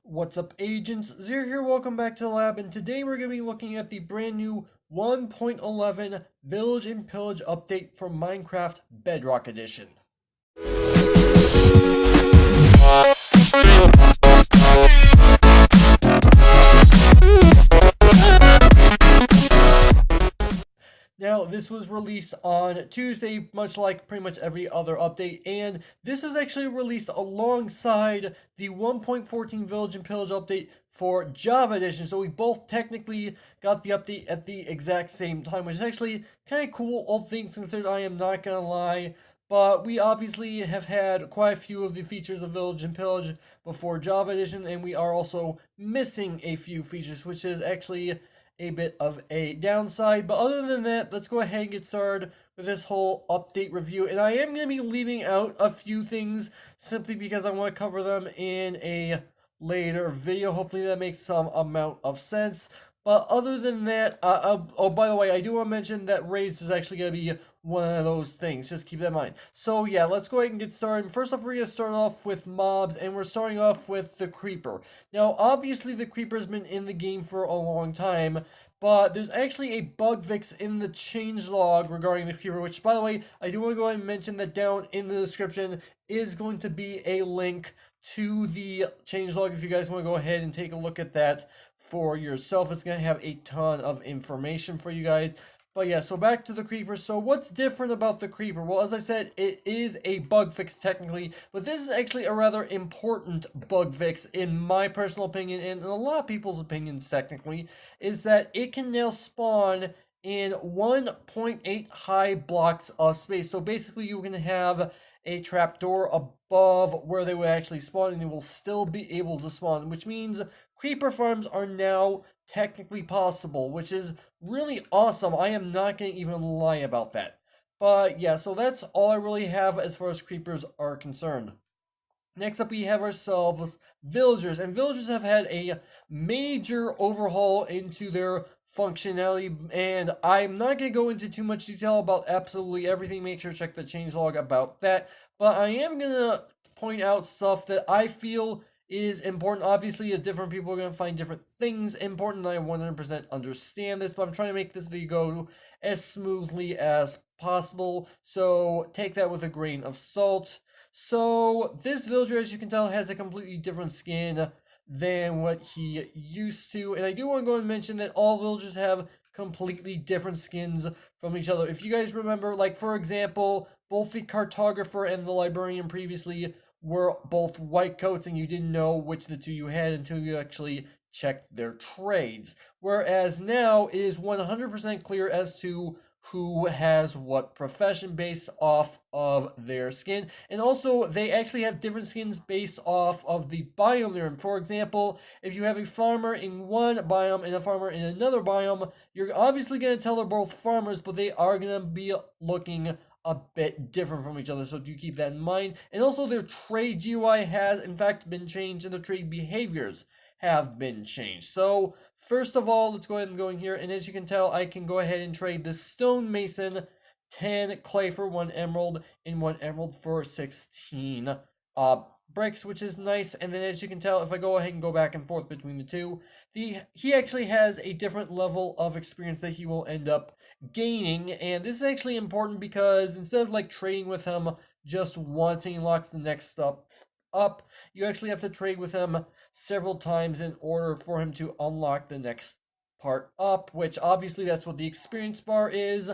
What's up, agents? Zer here, welcome back to the lab, and today we're going to be looking at the brand new 1.11 Village and Pillage update for Minecraft Bedrock Edition. Now, this was released on Tuesday, much like pretty much every other update, and this was actually released alongside the 1.14 Village and Pillage update for Java Edition, so we both technically got the update at the exact same time, which is actually kind of cool, all things considered, I am not gonna lie. But we obviously have had quite a few of the features of Village and Pillage before Java Edition, and we are also missing a few features, which is actually a bit of a downside. But other than that, let's go ahead and get started with this whole update review. And I am going to be leaving out a few things simply because I want to cover them in a later video. Hopefully that makes some amount of sense. But other than that, oh, by the way, I do want to mention that raids is actually going to be one of those things. Just keep that in mind. So yeah, let's go ahead and get started. First off, we're going to start off with mobs, and we're starting off with the Creeper. Now, obviously, the Creeper's been in the game for a long time, but there's actually a bug fix in the changelog regarding the Creeper, which, by the way, I do want to go ahead and mention that down in the description is going to be a link to the changelog if you guys want to go ahead and take a look at that for yourself. It's going to have a ton of information for you guys. But yeah, so back to the Creeper. So what's different about the Creeper? Well, as I said, it is a bug fix technically, but this is actually a rather important bug fix in my personal opinion, and in a lot of people's opinions technically, is that it can now spawn in 1.8 high blocks of space. So basically you can have a trapdoor above where they would actually spawn, and they will still be able to spawn, which means Creeper farms are now technically possible, which is really awesome. I am not going to even lie about that. But yeah, so that's all I really have as far as creepers are concerned. Next up, we have ourselves villagers, and villagers have had a major overhaul into their functionality, and I'm not going to go into too much detail about absolutely everything. Make sure to check the changelog about that, but I am going to point out stuff that I feel is important. Obviously, different people are going to find different things important, and I 100% understand this, but I'm trying to make this video go as smoothly as possible, so take that with a grain of salt. So this villager, as you can tell, has a completely different skin than what he used to, and I do want to go and mention that all villagers have completely different skins from each other. If you guys remember, like for example, both the cartographer and the librarian previously were both white coats, and you didn't know which of the two you had until you actually checked their trades. Whereas now it is 100% clear as to who has what profession based off of their skin. And also, they actually have different skins based off of the biome they're in. For example, if you have a farmer in one biome and a farmer in another biome, you're obviously going to tell they're both farmers, but they are going to be looking a bit different from each other, so do keep that in mind. And also, their trade GUI has in fact been changed, and the trade behaviors have been changed. So first of all, let's go ahead and go in here, and as you can tell, I can go ahead and trade this stonemason 10 clay for 1 emerald and 1 emerald for 16 bricks, which is nice. And then as you can tell, if I go ahead and go back and forth between the two, he actually has a different level of experience that he will end up gaining. And this is actually important because instead of like trading with him just once and he locks the next step up, you actually have to trade with him several times in order for him to unlock the next part up, which obviously that's what the experience bar is,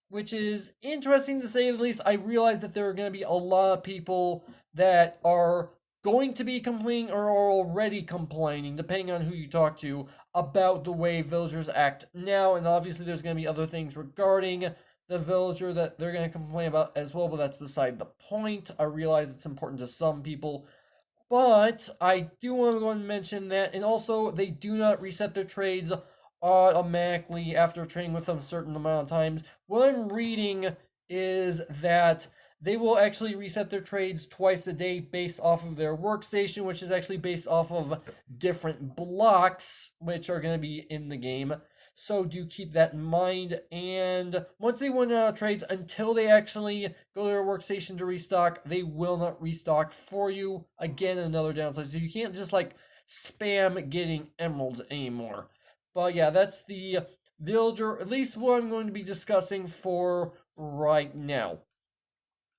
which is interesting to say the least. I realize that there are going to be a lot of people that are going to be complaining or are already complaining, depending on who you talk to, about the way villagers act now. And obviously there's going to be other things regarding the villager that they're going to complain about as well, but that's beside the point. I realize it's important to some people, but I do want to go and mention that. And also, they do not reset their trades automatically after trading with them a certain amount of times. What I'm reading is that they will actually reset their trades twice a day based off of their workstation, which is actually based off of different blocks, which are going to be in the game. So do keep that in mind. And once they win out of trades, until they actually go to their workstation to restock, they will not restock for you. Again, another downside. So you can't just like spam getting emeralds anymore. But yeah, that's the villager, at least what I'm going to be discussing for right now.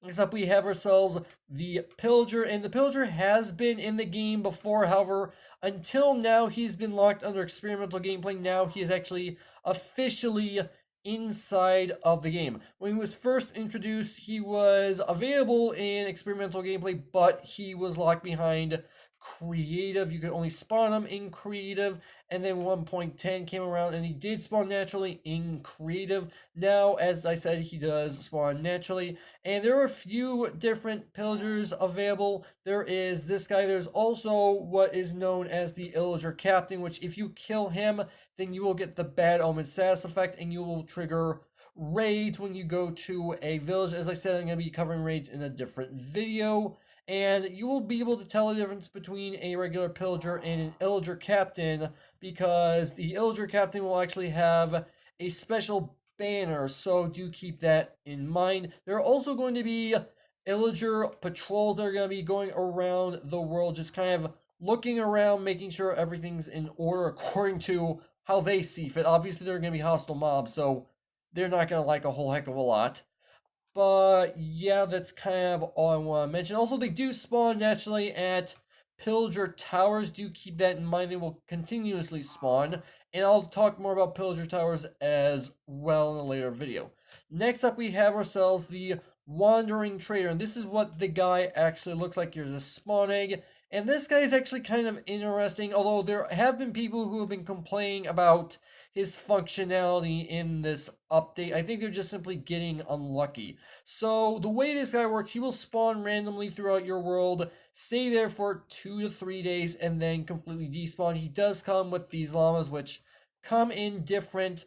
Next up, we have ourselves the Pilger, and the Pilger has been in the game before. However, until now, he's been locked under experimental gameplay. Now he is actually officially inside of the game. When he was first introduced, he was available in experimental gameplay, but he was locked behind creative. You could only spawn him in creative, and then 1.10 came around and he did spawn naturally in creative. Now, as I said, he does spawn naturally, and there are a few different pillagers available. There is this guy. There's also what is known as the Illager Captain, which if you kill him, then you will get the Bad Omen status effect, and you will trigger raids when you go to a village. As I said, I'm going to be covering raids in a different video, and you will be able to tell the difference between a regular pillager and an Illager Captain, because the Illager Captain will actually have a special banner, so do keep that in mind. There are also going to be Illager patrols that are going to be going around the world, just kind of looking around, making sure everything's in order according to how they see fit. Obviously, they're going to be hostile mobs, so they're not going to like a whole heck of a lot. But yeah, that's kind of all I want to mention. Also, they do spawn naturally at Pillager Towers. Do keep that in mind. They will continuously spawn. And I'll talk more about Pillager Towers as well in a later video. Next up, we have ourselves the Wandering Trader. And this is what the guy actually looks like. Here's a spawn egg. And this guy is actually kind of interesting, although there have been people who have been complaining about his functionality in this update. I think they're just simply getting unlucky. So the way this guy works, he will spawn randomly throughout your world, stay there for 2 to 3 days, and then completely despawn. He does come with these llamas, which come in different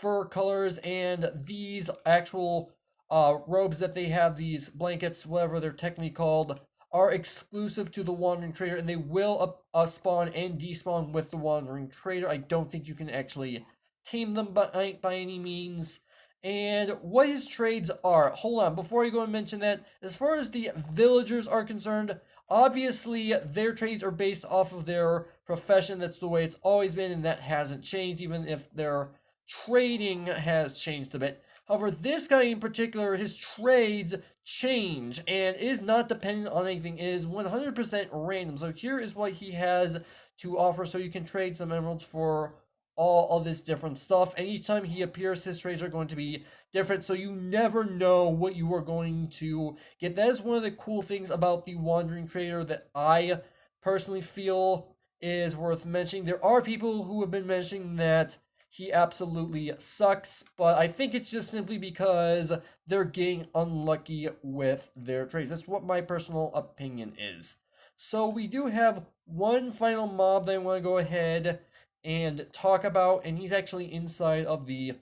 fur colors, and these actual robes that they have, these blankets, whatever they're technically called, are exclusive to the Wandering Trader, and they will spawn and despawn with the Wandering Trader. I don't think you can actually tame them by any means. And what his trades are, hold on, before I go and mention that, as far as the villagers are concerned, obviously their trades are based off of their profession. That's the way it's always been, and that hasn't changed, even if their trading has changed a bit. However, this guy in particular, his trades change and is not dependent on anything. It is 100% random. So here is what he has to offer. So you can trade some emeralds for all of this different stuff. And each time he appears, his trades are going to be different. So you never know what you are going to get. That is one of the cool things about the Wandering Trader that I personally feel is worth mentioning. There are people who have been mentioning that he absolutely sucks, but I think it's just simply because they're getting unlucky with their trades. That's what my personal opinion is. So we do have one final mob that I want to go ahead and talk about, and he's actually inside of the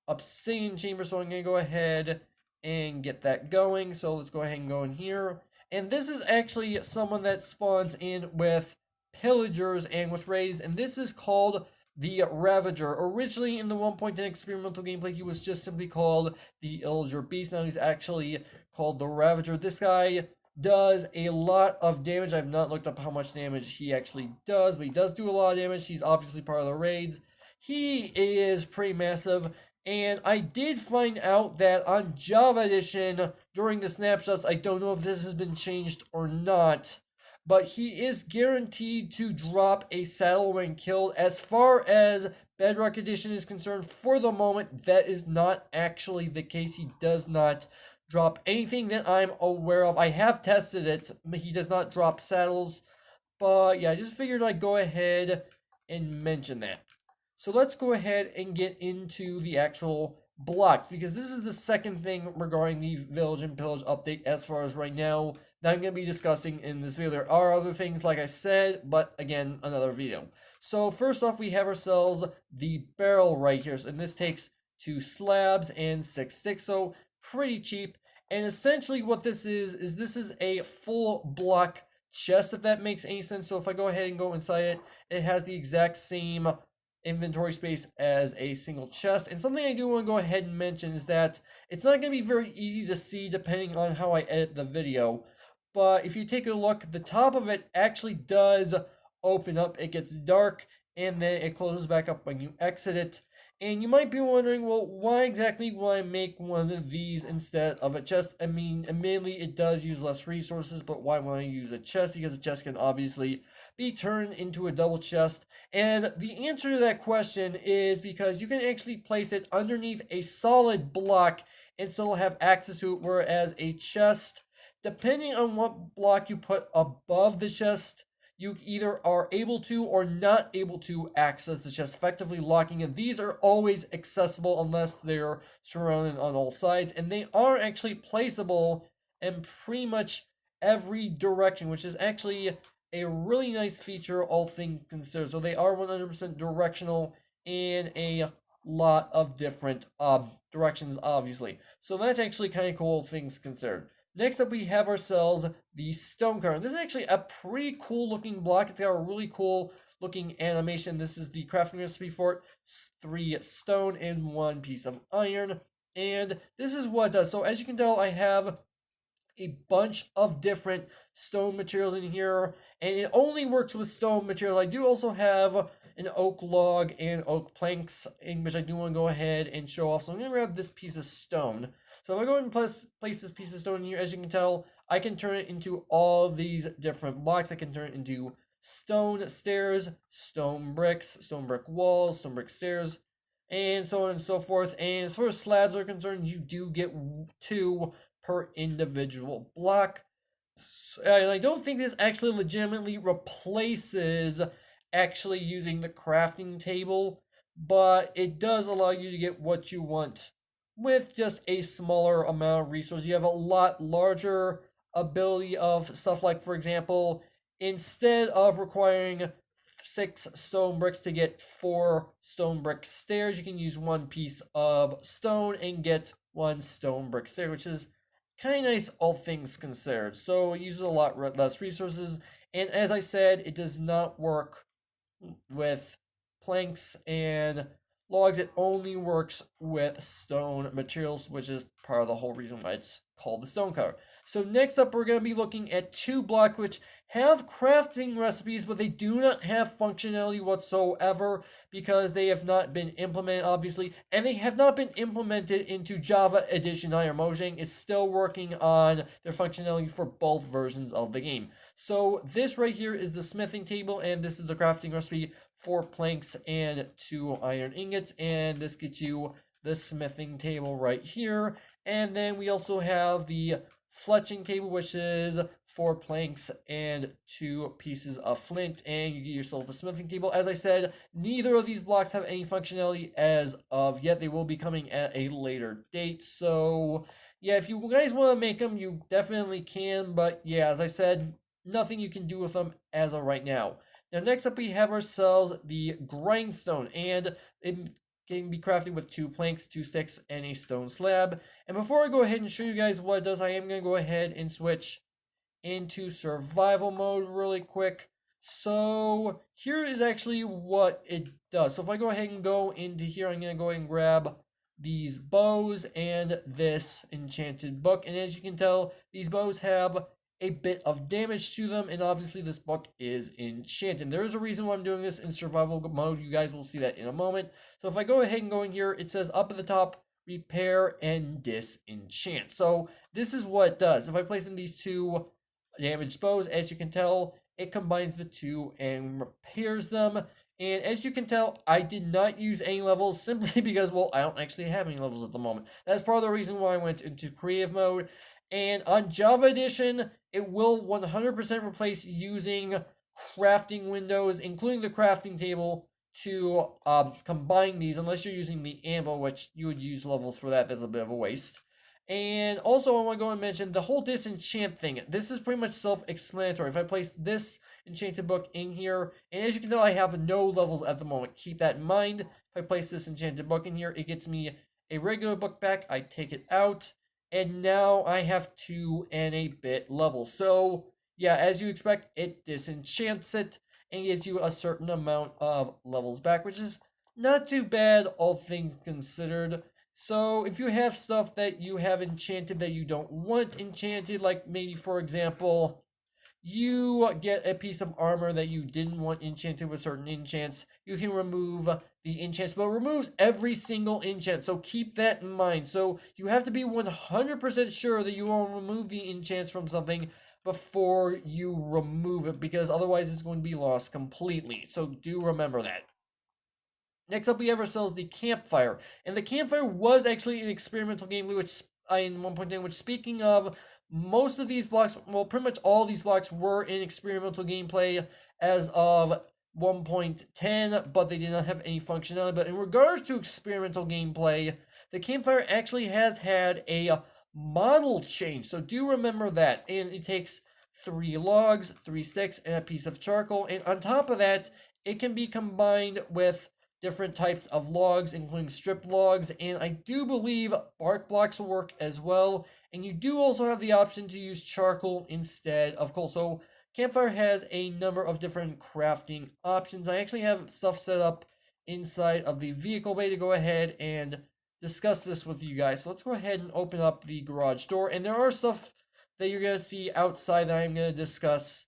Obsidian Chamber, so I'm going to go ahead and get that going. So let's go ahead and go in here. And this is actually someone that spawns in with pillagers and with raids, and this is called Theravager. Originally in the 1.10 experimental gameplay, he was just simply called the Illager Beast. Now he's actually called the Ravager. This guy does a lot of damage. I've not looked up how much damage he actually does, but he does do a lot of damage. He's obviously part of the raids. He is pretty massive, and I did find out that on Java Edition, during the snapshots, I don't know if this has been changed or not, but he is guaranteed to drop a saddle when killed. As far as Bedrock Edition is concerned, for the moment, that is not actually the case. He does not drop anything that I'm aware of. I have tested it, but he does not drop saddles. But yeah, I just figured I'd go ahead and mention that. So let's go ahead and get into the actual blocks, because this is the second thing regarding the Village and Pillage update as far as right now that I'm going to be discussing in this video. There are other things, like I said, but again, another video. So first off, we have ourselves the barrel right here, and this takes 2 slabs and 6 sticks, so pretty cheap. And essentially what this is this is a full block chest, if that makes any sense. So if I go ahead and go inside it, it has the exact same inventory space as a single chest. And something I do want to go ahead and mention is that it's not going to be very easy to see depending on how I edit the video. But if you take a look, the top of it actually does open up, it gets dark, and then it closes back up when you exit it. And you might be wondering, well, why exactly will I make one of these instead of a chest? I mean, admittedly, it does use less resources, but why would I use a chest? Because a chest can obviously be turned into a double chest. And the answer to that question is because you can actually place it underneath a solid block and still have access to it, whereas a chest, depending on what block you put above the chest, you either are able to or not able to access the chest, effectively locking it. These are always accessible unless they're surrounded on all sides, and they are actually placeable in pretty much every direction, which is actually a really nice feature, all things considered. So they are 100% directional in a lot of different directions, obviously. So that's actually kind of cool, all things considered. Next up, we have ourselves the stone cutter. This is actually a pretty cool looking block. It's got a really cool looking animation. This is the crafting recipe for it. 3 stone and 1 piece of iron. And this is what it does. So as you can tell, I have a bunch of different stone materials in here, and it only works with stone material. I do also have an oak log and oak planks, in which I do want to go ahead and show off. So I'm going to grab this piece of stone. So if I go ahead and place this piece of stone in here, as you can tell, I can turn it into all these different blocks. I can turn it into stone stairs, stone brick walls, stone brick stairs, and so on and so forth. And as far as slabs are concerned, you do get 2 per individual block. And I don't think this actually legitimately replaces actually using the crafting table, but it does allow you to get what you want with just a smaller amount of resources. You have a lot larger ability of stuff, like, for example, instead of requiring 6 stone bricks to get 4 stone brick stairs, you can use 1 piece of stone and get 1 stone brick stair, which is kind of nice, all things considered. So it uses a lot less resources, and as I said, it does not work with planks and logs. It only works with stone materials, which is part of the whole reason why it's called the stone cutter. So next up, we're going to be looking at 2 blocks which have crafting recipes, but they do not have functionality whatsoever because they have not been implemented, obviously, and they have not been implemented into Java Edition either. Mojang is still working on their functionality for both versions of the game. So this right here is the smithing table, and this is the crafting recipe 4 planks and 2 iron ingots, and this gets you the smithing table right here. And then we also have the fletching table, which is 4 planks and 2 pieces of flint, and you get yourself a smithing table. As I said, neither of these blocks have any functionality as of yet. They will be coming at a later date. So yeah, if you guys want to make them, you definitely can, but yeah, as I said, nothing you can do with them as of right now. Now, next up, we have ourselves the grindstone, and it can be crafted with 2 planks, 2 sticks, and a stone slab. And before I go ahead and show you guys what it does, I am going to go ahead and switch into survival mode really quick. So here is actually what it does. So if I go ahead and go into here, I'm going to go ahead and grab these bows and this enchanted book. And as you can tell, these bows have a bit of damage to them, and obviously this book is enchanted. There is a reason why I'm doing this in survival mode. You guys will see that in a moment. So if I go ahead and go in here, it says up at the top, repair and disenchant. So this is what it does. If I place in these 2 damaged bows, as you can tell, it combines the 2 and repairs them. And as you can tell, I did not use any levels simply because, well, I don't actually have any levels at the moment. That's part of the reason why I went into creative mode. And on Java Edition, it will 100% replace using crafting windows, including the crafting table, to combine these, unless you're using the anvil, which you would use levels for that. That's a bit of a waste. And also, I want to go and mention the whole disenchant thing. This is pretty much self-explanatory. If I place this enchanted book in here, and as you can tell, I have no levels at the moment. Keep that in mind. If I place this enchanted book in here, it gets me a regular book back. I take it out, and now I have 2 and a bit levels. So yeah, as you expect, it disenchants it and gives you a certain amount of levels back, which is not too bad, all things considered. So if you have stuff that you have enchanted that you don't want enchanted, like maybe, for example, you get a piece of armor that you didn't want enchanted with certain enchants. You can remove the enchants, but it removes every single enchant, so keep that in mind. So you have to be 100% sure that you will remove the enchants from something before you remove it, because otherwise it's going to be lost completely. So do remember that. Next up, we have ourselves the Campfire. And the Campfire was actually an experimental gameplay, which in 1.10, which speaking of, most of these blocks, well, pretty much all these blocks were in experimental gameplay as of 1.10, but they did not have any functionality. But in regards to experimental gameplay, the Campfire actually has had a model change. So do remember that. And it takes 3 logs, 3 sticks, and a piece of charcoal. And on top of that, it can be combined with different types of logs, including strip logs, and I do believe bark blocks will work as well. And you do also have the option to use charcoal instead of coal. So Campfire has a number of different crafting options. I actually have stuff set up inside of the vehicle bay to go ahead and discuss this with you guys. So let's go ahead and open up the garage door. And there are stuff that you're going to see outside that I'm going to discuss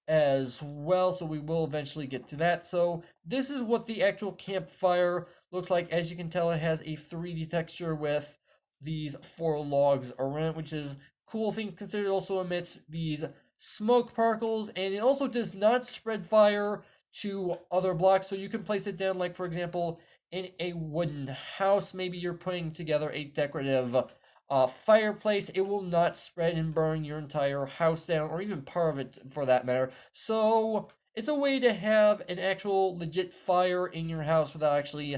as well, so we will eventually get to that. So this is what the actual Campfire looks like. As you can tell, it has a 3D texture with these 4 logs around, which is cool thing considered. It also emits these smoke particles, and it also does not spread fire to other blocks, so you can place it down, like for example in a wooden house. Maybe you're putting together a decorative fireplace. It will not spread and burn your entire house down, or even part of it for that matter. So it's a way to have an actual legit fire in your house without actually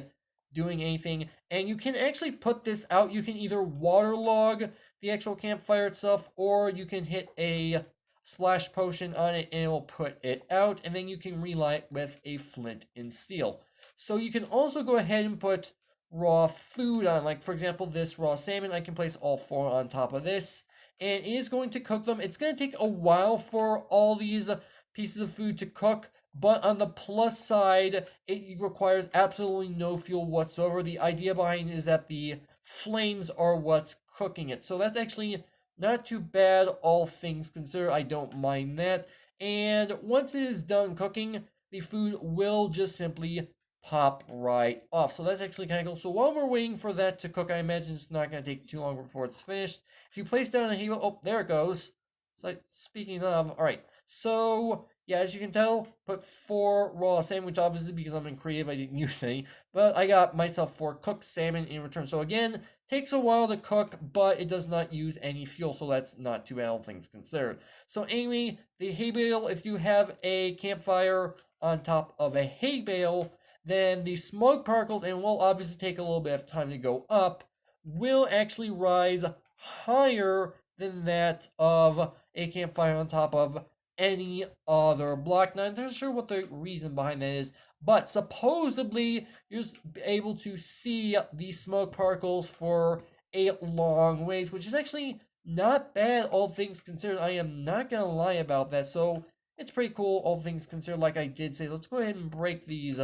doing anything. And you can actually put this out. You can either waterlog the actual campfire itself, or you can hit a splash potion on it and it will put it out, and then you can relight with a flint and steel. So you can also go ahead and put raw food on, like for example this raw salmon. I can place all 4 on top of this, and it is going to cook them. It's going to take a while for all these pieces of food to cook, but on the plus side, it requires absolutely no fuel whatsoever. The idea behind it is that the flames are what's cooking it, so that's actually not too bad, all things considered. I don't mind that. And once it is done cooking, the food will just simply pop right off. So that's actually kind of cool. So while we're waiting for that to cook, I imagine it's not going to take too long before it's finished. If you place down a heat, oh, there it goes. It's like, speaking of, all right. So yeah, as you can tell, put 4 raw salmon, which obviously because I'm in creative, I didn't use any, but I got myself 4 cooked salmon in return. So again, takes a while to cook, but it does not use any fuel, so that's not too bad, all things considered. So anyway, the hay bale, if you have a campfire on top of a hay bale, then the smoke particles, and will obviously take a little bit of time to go up, will actually rise higher than that of a campfire on top of any other block. Now, I'm not sure what the reason behind that is, but supposedly you're able to see the smoke particles for a long ways, which is actually not bad, all things considered. I am not going to lie about that, so it's pretty cool, all things considered, like I did say. Let's go ahead and break these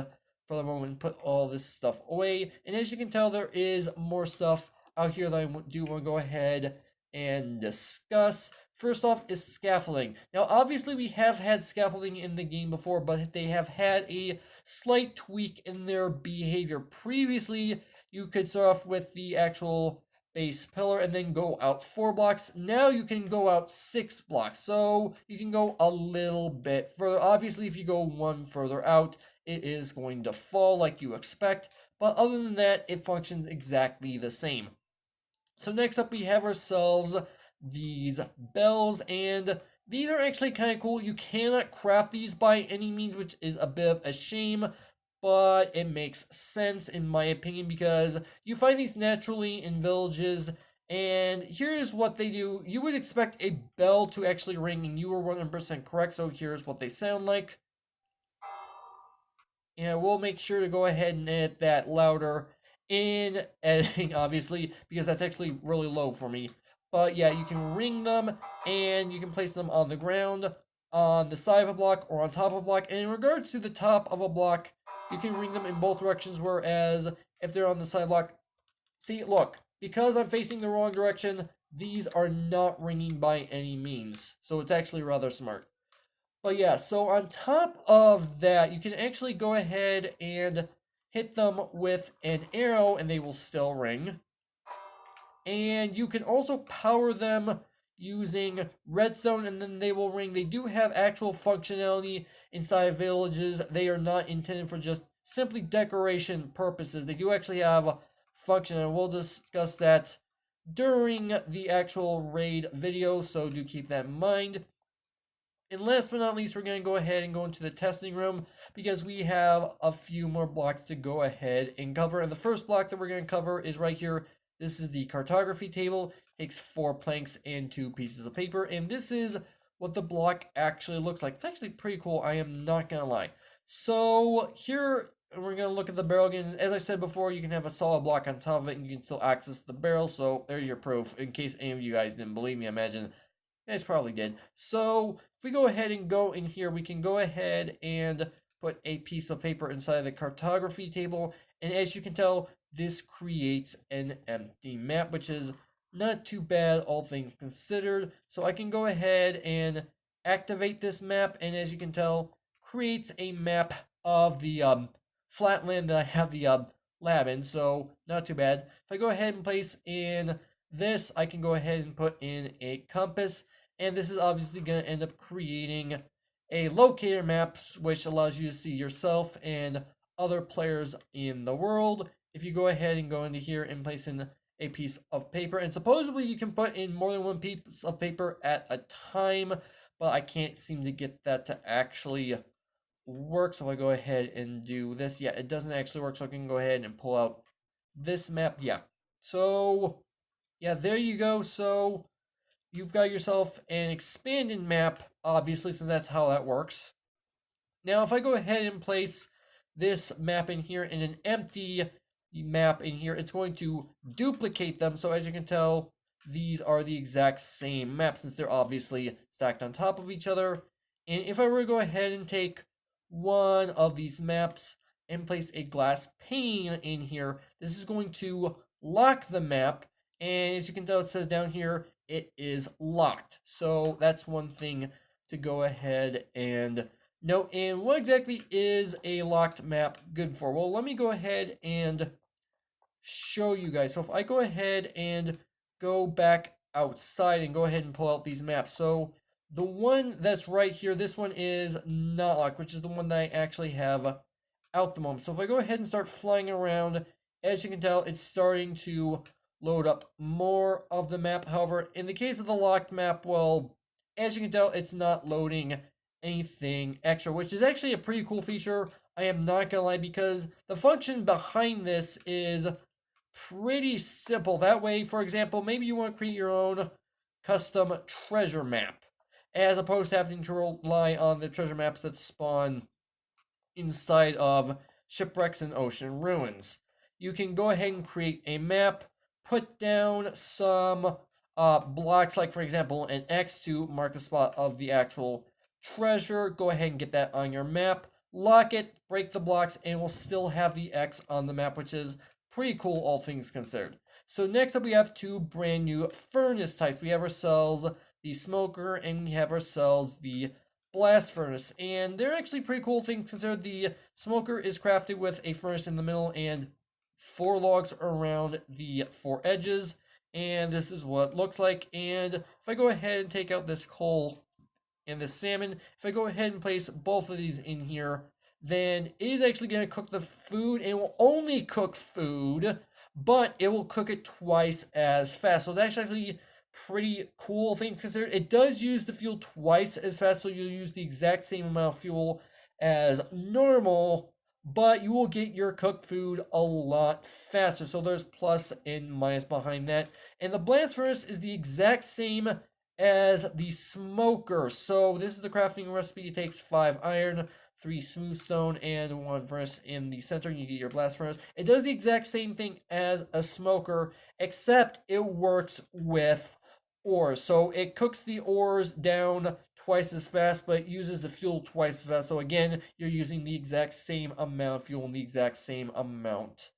for the moment and put all this stuff away. And as you can tell, there is more stuff out here that I do want to go ahead and discuss. First off is scaffolding. Now, obviously, we have had scaffolding in the game before, but they have had a slight tweak in their behavior. Previously, you could start off with the actual base pillar and then go out 4 blocks. Now you can go out 6 blocks, so you can go a little bit further. Obviously, if you go 1 further out, it is going to fall like you expect, but other than that, it functions exactly the same. So next up, we have ourselves these bells, and these are actually kind of cool. You cannot craft these by any means, which is a bit of a shame, but it makes sense in my opinion, because you find these naturally in villages, and here's what they do. You would expect a bell to actually ring, and you were 100% correct, so here's what they sound like. And we'll make sure to go ahead and edit that louder in editing, obviously, because that's actually really low for me. But yeah, you can ring them, and you can place them on the ground, on the side of a block, or on top of a block. And in regards to the top of a block, you can ring them in both directions, whereas if they're on the side block, see, look, because I'm facing the wrong direction, these are not ringing by any means. So it's actually rather smart. But yeah, so on top of that, you can actually go ahead and hit them with an arrow and they will still ring. And you can also power them using redstone and then they will ring. They do have actual functionality inside villages. They are not intended for just simply decoration purposes. They do actually have a function, and we'll discuss that during the actual raid video, so do keep that in mind. And last but not least, we're going to go ahead and go into the testing room because we have a few more blocks to go ahead and cover. And the first block that we're going to cover is right here. This is the cartography table. Takes 4 planks and 2 pieces of paper. And this is what the block actually looks like. It's actually pretty cool, I am not going to lie. So here we're going to look at the barrel again. As I said before, you can have a solid block on top of it and you can still access the barrel. So there's your proof. In case any of you guys didn't believe me, I imagine you guys probably did. So if we go ahead and go in here, we can go ahead and put a piece of paper inside the cartography table. And as you can tell, this creates an empty map, which is not too bad, all things considered. So I can go ahead and activate this map. And as you can tell, creates a map of the flatland that I have the lab in. So not too bad. If I go ahead and place in this, I can go ahead and put in a compass. And this is obviously going to end up creating a locator map, which allows you to see yourself and other players in the world. If you go ahead and go into here and place in a piece of paper, and supposedly you can put in more than one piece of paper at a time, but I can't seem to get that to actually work. So if I go ahead and do this, yeah, it doesn't actually work. So I can go ahead and pull out this map. Yeah. So yeah, there you go. So you've got yourself an expanded map, obviously, since that's how that works. Now, if I go ahead and place this map in here and an empty map in here, it's going to duplicate them. So as you can tell, these are the exact same map since they're obviously stacked on top of each other. And if I were to go ahead and take one of these maps and place a glass pane in here, this is going to lock the map. And as you can tell, it says down here, it is locked. So that's one thing to go ahead and note. And what exactly is a locked map good for? Well, let me go ahead and show you guys. So if I go ahead and go back outside and go ahead and pull out these maps. So the one that's right here, this one is not locked, which is the one that I actually have out the moment. So if I go ahead and start flying around, as you can tell, it's starting to load up more of the map. However, in the case of the locked map, well, as you can tell, it's not loading anything extra, which is actually a pretty cool feature. I am not gonna lie, because the function behind this is pretty simple. That way, for example, maybe you want to create your own custom treasure map, as opposed to having to rely on the treasure maps that spawn inside of shipwrecks and ocean ruins. You can go ahead and create a map, put down some blocks, like for example an X to mark the spot of the actual treasure. Go ahead and get that on your map, lock it, break the blocks, and we'll still have the X on the map, which is pretty cool, all things considered. So next up, we have 2 brand new furnace types. We have ourselves the smoker, and we have ourselves the blast furnace. And they're actually pretty cool things considered. The smoker is crafted with a furnace in the middle and 4 logs around the 4 edges. And this is what it looks like. And if I go ahead and take out this coal and this salmon, if I go ahead and place both of these in here, then it is actually going to cook the food. And it will only cook food, but it will cook it twice as fast. So that's actually pretty cool thing considered. It does use the fuel twice as fast, so you'll use the exact same amount of fuel as normal, but you will get your cooked food a lot faster. So there's plus and minus behind that. And the blast furnace is the exact same as the smoker. So this is the crafting recipe. It takes 5 iron, 3 smooth stone, and 1 furnace in the center, and you get your blast furnace. It does the exact same thing as a smoker, except it works with ores. So it cooks the ores down twice as fast, but uses the fuel twice as fast. So again, you're using the exact same amount of fuel and the exact same amount.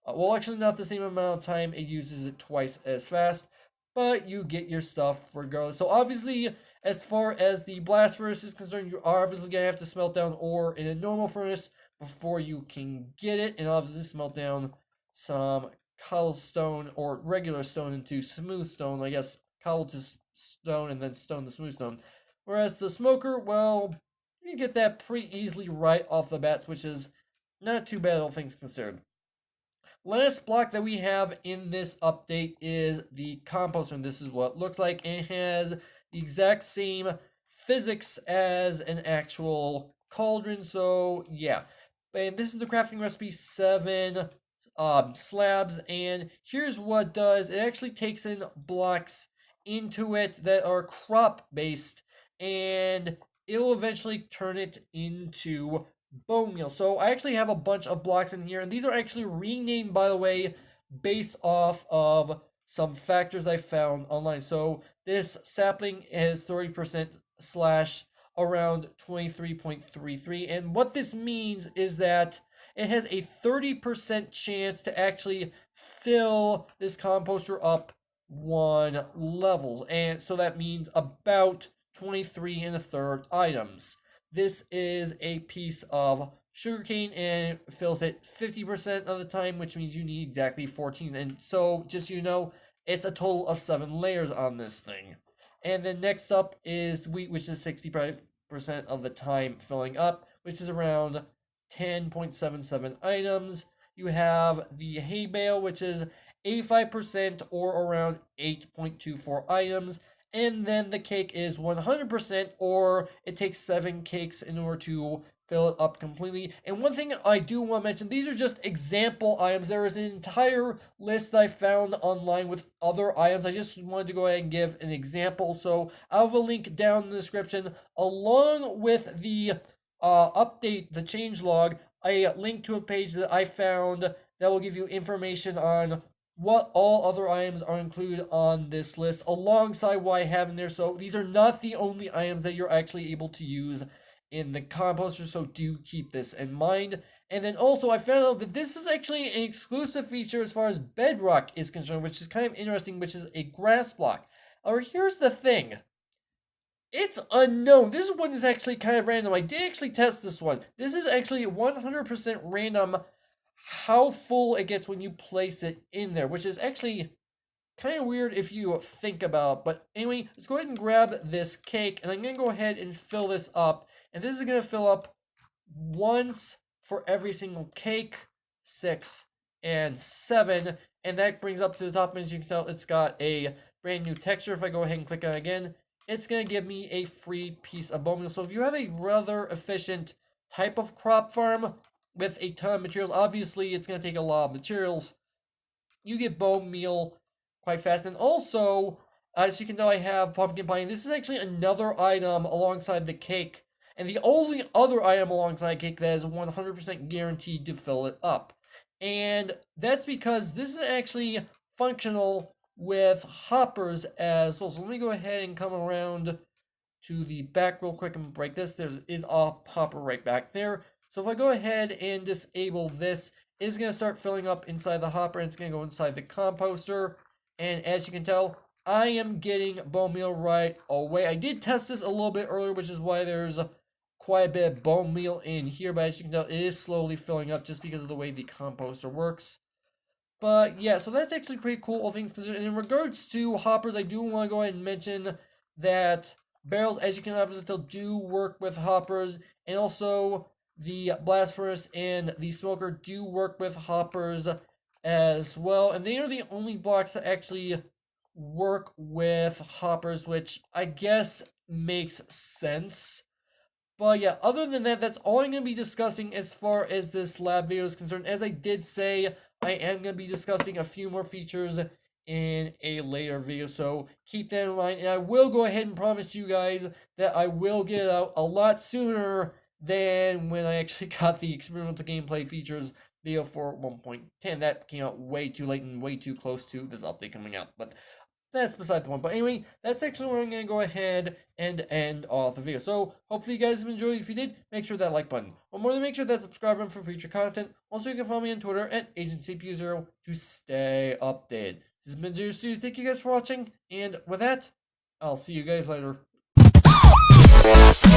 Well, actually, not the same amount of time. It uses it twice as fast, but you get your stuff regardless. So obviously, As far as the blast furnace is concerned, you are obviously going to have to smelt down ore in a normal furnace before you can get it, and obviously smelt down some cobblestone or regular stone into smooth stone. I guess cobble to stone and then stone to smooth stone. Whereas the smoker, well, you get that pretty easily right off the bat, which is not too bad, all things considered. Last block that we have in this update is the compost room. This is what it looks like. It has the exact same physics as an actual cauldron. So yeah, and this is the crafting recipe 7 slabs. And here's what it does. It actually takes in blocks into it that are crop based, and it'll eventually turn it into bone meal. So I actually have a bunch of blocks in here, and these are actually renamed, by the way, based off of some factors I found online. So this sapling is 30% slash around 23.33, and what this means is that it has a 30% chance to actually fill this composter up 1 levels, and so that means about 23 1/3 items. This is a piece of sugarcane, and it fills it 50% of the time, which means you need exactly 14. And so, just so you know, it's a total of 7 layers on this thing. And then next up is wheat, which is 65% of the time filling up, which is around 10.77 items. You have the hay bale, which is 85% or around 8.24 items. And then the cake is 100%, or it takes 7 cakes in order to fill it up completely. And one thing I do want to mention, these are just example items. There is an entire list that I found online with other items. I just wanted to go ahead and give an example. So I'll have a link down in the description along with the update, the changelog, a link to a page that I found that will give you information on what all other items are included on this list alongside what I have in there. So these are not the only items that you're actually able to use in the composter, so do keep this in mind. And then also I found out that this is actually an exclusive feature as far as Bedrock is concerned, which is kind of interesting, which is a grass block. Or here's the thing. It's unknown. This one is actually kind of random. I did actually test this one. This is actually 100% random how full it gets when you place it in there, which is actually kind of weird if you think about it. But anyway, let's go ahead and grab this cake, and I'm going to go ahead and fill this up. And this is going to fill up once for every single cake, 6 and 7. And that brings up to the top, and as you can tell, it's got a brand new texture. If I go ahead and click on it again, it's going to give me a free piece of bone meal. So if you have a rather efficient type of crop farm with a ton of materials, obviously it's going to take a lot of materials, you get bone meal quite fast. And also, as you can tell, I have pumpkin pie, and this is actually another item alongside the cake, and the only other item alongside cake that is 100% guaranteed to fill it up. And that's because this is actually functional with hoppers as well. So let me go ahead and come around to the back real quick and break this. There is a hopper right back there. So if I go ahead and disable this, it's going to start filling up inside the hopper, and it's going to go inside the composter. And as you can tell, I am getting bone meal right away. I did test this a little bit earlier, which is why there's quite a bit of bone meal in here. But as you can tell, it is slowly filling up just because of the way the composter works. But yeah, so that's actually pretty cool, all things considered. And in regards to hoppers, I do want to go ahead and mention that barrels, as you can obviously tell, do work with hoppers. And also, the blast furnace and the smoker do work with hoppers as well. And they are the only blocks that actually work with hoppers, which I guess makes sense. But yeah, other than that, that's all I'm going to be discussing as far as this lab video is concerned. As I did say, I am going to be discussing a few more features in a later video, so keep that in mind. And I will go ahead and promise you guys that I will get it out a lot sooner than when I actually got the experimental gameplay features video for 1.10. That came out way too late and way too close to this update coming out. But that's beside the point. But anyway, that's actually where I'm going to go ahead and end off the video. So, hopefully you guys have enjoyed. If you did, make sure that like button. One more than make sure that subscribe button for future content. Also, you can follow me on Twitter at AgentCPU0 to stay updated. This has been Zer0's. Thank you guys for watching. And with that, I'll see you guys later. Bye.